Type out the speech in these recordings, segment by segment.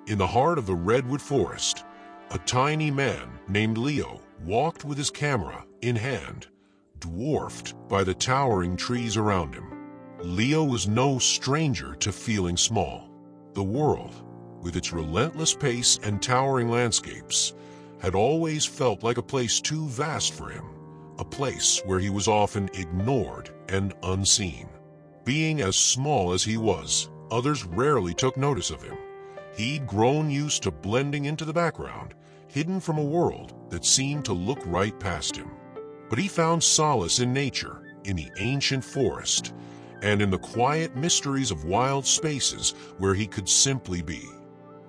In the heart of the Redwood forest, a tiny man named Leo walked with his camera in hand, dwarfed by the towering trees around him. Leo was no stranger to feeling small. The world, with its relentless pace and towering landscapes, had always felt like a place too vast for him, a place where he was often ignored and unseen. Being as small as he was, others rarely took notice of him. He'd grown used to blending into the background, hidden from a world that seemed to look right past him. But he found solace in nature, in the ancient forest, and in the quiet mysteries of wild spaces where he could simply be.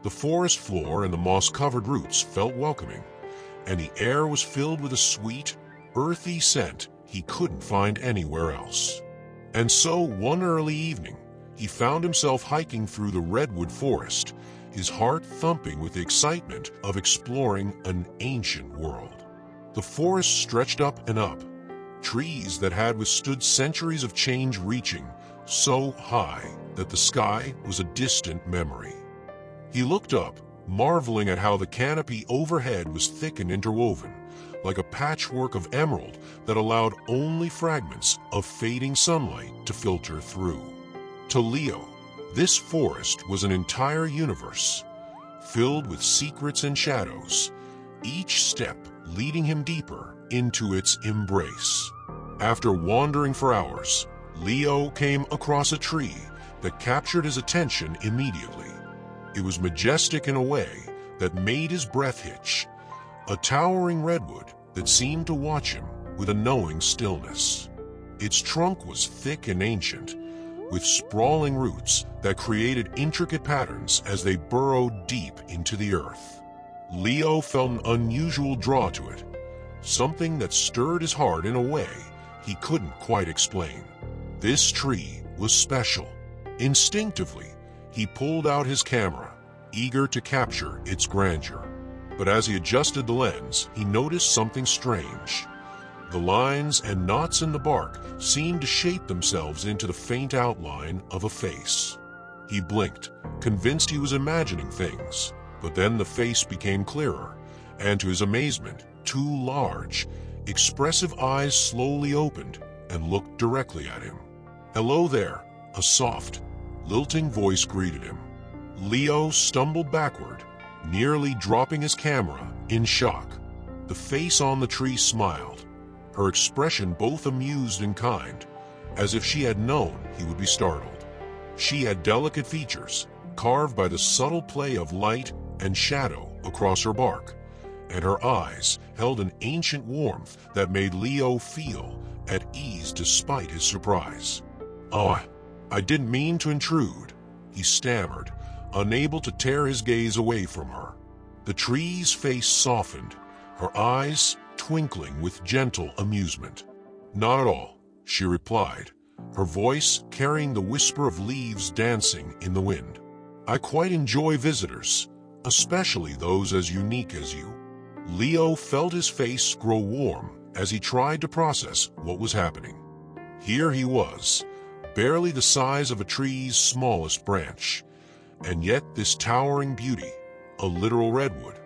The forest floor and the moss-covered roots felt welcoming, and the air was filled with a sweet, earthy scent he couldn't find anywhere else. And so, one early evening, he found himself hiking through the Redwood forest, his heart thumping with the excitement of exploring an ancient world. The forest stretched up and up, trees that had withstood centuries of change reaching so high that the sky was a distant memory. He looked up, marveling at how the canopy overhead was thick and interwoven, like a patchwork of emerald that allowed only fragments of fading sunlight to filter through. To Leo, this forest was an entire universe, filled with secrets and shadows, each step leading him deeper into its embrace. After wandering for hours, Leo came across a tree that captured his attention immediately. It was majestic in a way that made his breath hitch, a towering redwood that seemed to watch him with a knowing stillness. Its trunk was thick and ancient, with sprawling roots that created intricate patterns as they burrowed deep into the earth. Leo felt an unusual draw to it, something that stirred his heart in a way he couldn't quite explain. This tree was special. Instinctively, he pulled out his camera, eager to capture its grandeur. But as he adjusted the lens, he noticed something strange. The lines and knots in the bark seemed to shape themselves into the faint outline of a face. He blinked, convinced he was imagining things, but then the face became clearer, and to his amazement, two large, expressive eyes slowly opened and looked directly at him. "Hello there," a soft, lilting voice greeted him. Leo stumbled backward, nearly dropping his camera in shock. The face on the tree smiled, her expression both amused and kind, as if she had known he would be startled. She had delicate features, carved by the subtle play of light and shadow across her bark, and her eyes held an ancient warmth that made Leo feel at ease despite his surprise. "Oh, I didn't mean to intrude," he stammered, unable to tear his gaze away from her. The tree's face softened, her eyes twinkling with gentle amusement. "Not at all," she replied, her voice carrying the whisper of leaves dancing in the wind. "I quite enjoy visitors, especially those as unique as you." Leo felt his face grow warm as he tried to process what was happening. Here he was, barely the size of a tree's smallest branch, and yet this towering beauty, a literal redwood,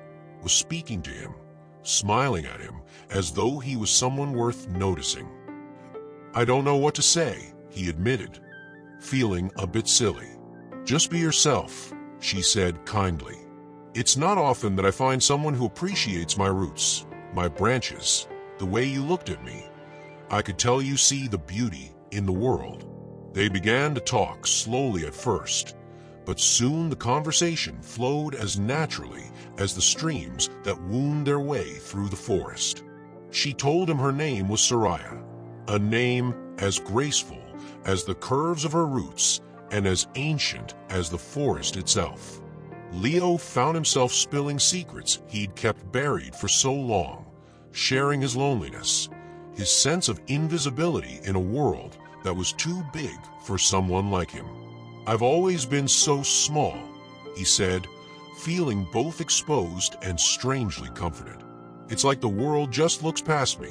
was speaking to him, smiling at him as though he was someone worth noticing. "I don't know what to say," he admitted, feeling a bit silly. "Just be yourself," she said kindly. "It's not often that I find someone who appreciates my roots, my branches, the way you looked at me. I could tell you see the beauty in the world." They began to talk slowly at first, but soon the conversation flowed as naturally as the streams that wound their way through the forest. She told him her name was Soraya, a name as graceful as the curves of her roots and as ancient as the forest itself. Leo found himself spilling secrets he'd kept buried for so long, sharing his loneliness, his sense of invisibility in a world that was too big for someone like him. "I've always been so small," he said, feeling both exposed and strangely comforted. "It's like the world just looks past me,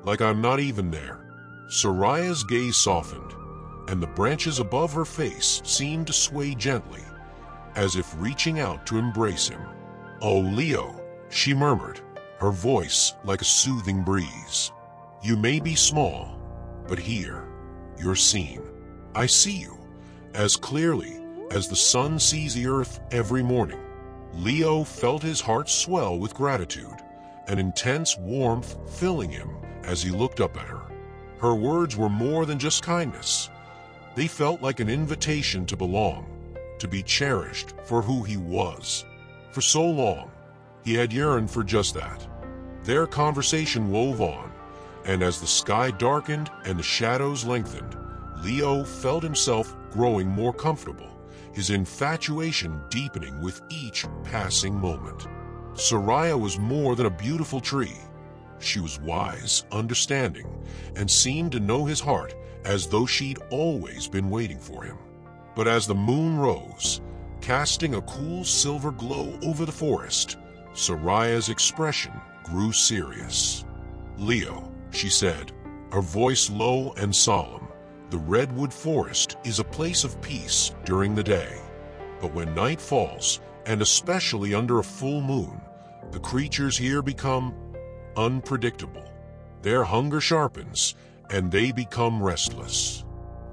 like I'm not even there." Soraya's gaze softened, and the branches above her face seemed to sway gently, as if reaching out to embrace him. "Oh, Leo," she murmured, her voice like a soothing breeze. "You may be small, but here, you're seen. I see you, as clearly as the sun sees the earth every morning." Leo felt his heart swell with gratitude, an intense warmth filling him as he looked up at her. Her words were more than just kindness. They felt like an invitation to belong, to be cherished for who he was. For so long, he had yearned for just that. Their conversation wove on, and as the sky darkened and the shadows lengthened, Leo felt himself growing more comfortable, his infatuation deepening with each passing moment. Soraya was more than a beautiful tree. She was wise, understanding, and seemed to know his heart as though she'd always been waiting for him. But as the moon rose, casting a cool silver glow over the forest, Soraya's expression grew serious. "Leo," she said, her voice low and solemn, "the Redwood Forest is a place of peace during the day. But when night falls, and especially under a full moon, the creatures here become unpredictable. Their hunger sharpens, and they become restless.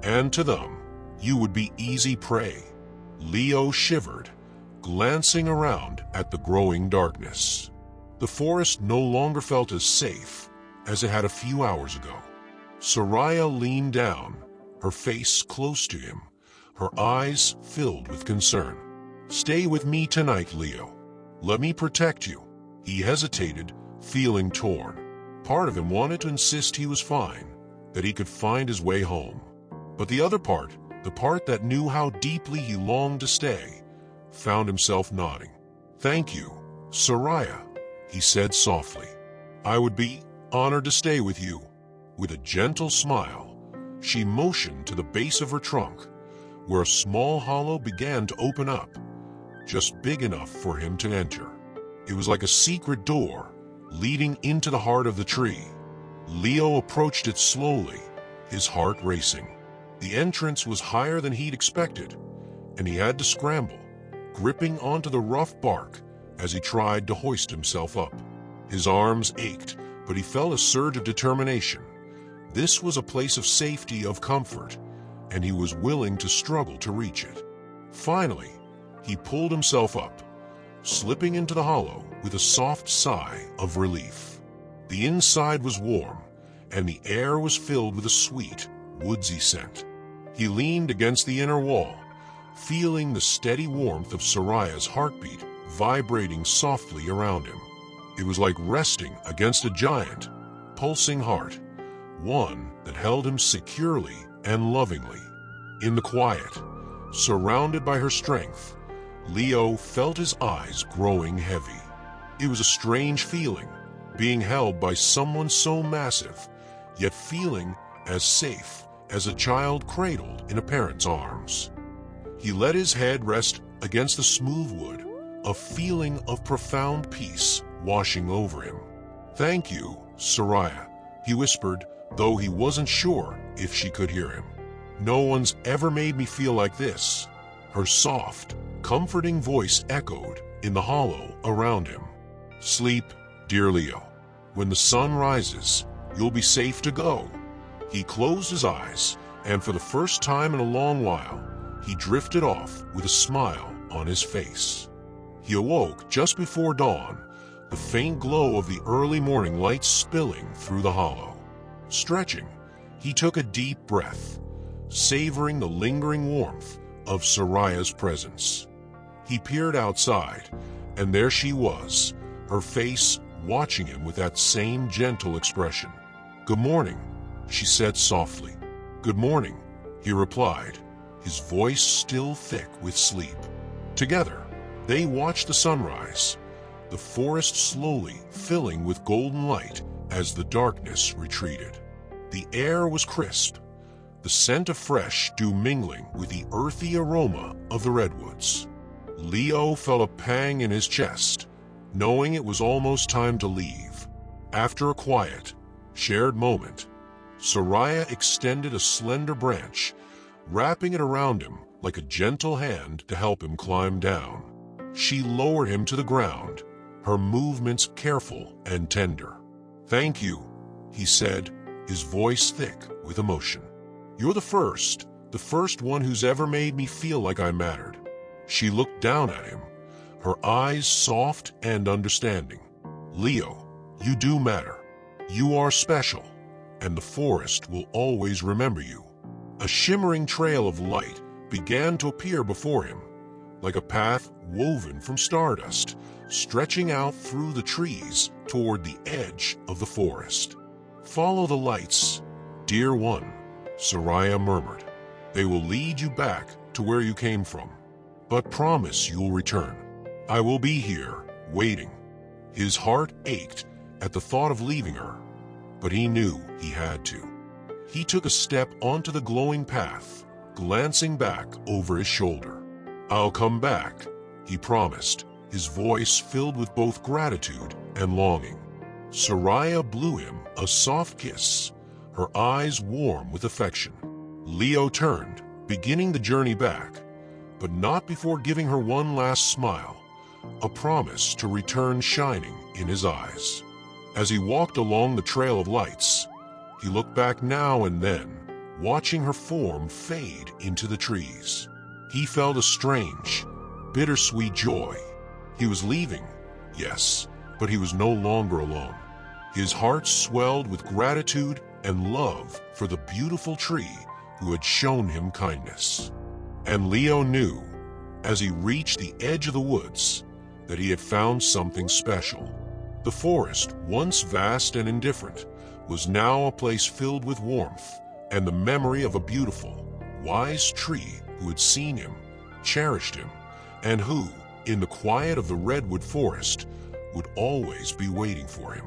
And to them, you would be easy prey." Leo shivered, glancing around at the growing darkness. The forest no longer felt as safe as it had a few hours ago. Soraya leaned down, her face close to him, her eyes filled with concern. "Stay with me tonight, Leo. Let me protect you." He hesitated, feeling torn. Part of him wanted to insist he was fine, that he could find his way home. But the other part, the part that knew how deeply he longed to stay, found himself nodding. "Thank you, Soraya," he said softly. "I would be honored to stay with you." With a gentle smile, she motioned to the base of her trunk, where a small hollow began to open up, just big enough for him to enter. It was like a secret door leading into the heart of the tree. Leo approached it slowly, his heart racing. The entrance was higher than he'd expected, and he had to scramble, gripping onto the rough bark as he tried to hoist himself up. His arms ached, but he felt a surge of determination. This was a place of safety, of comfort, and he was willing to struggle to reach it. Finally, he pulled himself up, slipping into the hollow with a soft sigh of relief. The inside was warm, and the air was filled with a sweet, woodsy scent. He leaned against the inner wall, feeling the steady warmth of Soraya's heartbeat vibrating softly around him. It was like resting against a giant, pulsing heart, one that held him securely and lovingly. In the quiet, surrounded by her strength, Leo felt his eyes growing heavy. It was a strange feeling, being held by someone so massive, yet feeling as safe as a child cradled in a parent's arms. He let his head rest against the smooth wood, a feeling of profound peace washing over him. "Thank you, Soraya," he whispered, though he wasn't sure if she could hear him. "No one's ever made me feel like this." Her soft, comforting voice echoed in the hollow around him. "Sleep, dear Leo. When the sun rises, you'll be safe to go." He closed his eyes, and for the first time in a long while, he drifted off with a smile on his face. He awoke just before dawn, the faint glow of the early morning light spilling through the hollow. Stretching, he took a deep breath, savoring the lingering warmth of Soraya's presence. He peered outside, and there she was, her face watching him with that same gentle expression. "Good morning," she said softly. "Good morning," he replied, his voice still thick with sleep. Together, they watched the sunrise, the forest slowly filling with golden light as the darkness retreated. The air was crisp, the scent of fresh dew mingling with the earthy aroma of the redwoods. Leo felt a pang in his chest, knowing it was almost time to leave. After a quiet, Shared moment. Soraya extended a slender branch, wrapping it around him like a gentle hand to help him climb down. She lowered him to the ground, her movements careful and tender. "Thank you," he said, his voice thick with emotion. "You're the first one who's ever made me feel like I mattered." She looked down at him, her eyes soft and understanding. "Leo, you do matter. You are special, and the forest will always remember you." A shimmering trail of light began to appear before him, like a path woven from stardust, stretching out through the trees toward the edge of the forest. "Follow the lights, dear one," Soraya murmured. "They will lead you back to where you came from. But promise you'll return. I will be here, waiting." His heart ached at the thought of leaving her, but he knew he had to. He took a step onto the glowing path, glancing back over his shoulder. "I'll come back," he promised, his voice filled with both gratitude and longing. Soraya blew him a soft kiss, her eyes warm with affection. Leo turned, beginning the journey back, but not before giving her one last smile, a promise to return shining in his eyes. As he walked along the trail of lights, he looked back now and then, watching her form fade into the trees. He felt a strange, bittersweet joy. He was leaving, yes, but he was no longer alone. His heart swelled with gratitude and love for the beautiful tree who had shown him kindness. And Leo knew, as he reached the edge of the woods, that he had found something special. The forest, once vast and indifferent, was now a place filled with warmth and the memory of a beautiful, wise tree who had seen him, cherished him, and who, in the quiet of the Redwood forest, would always be waiting for him.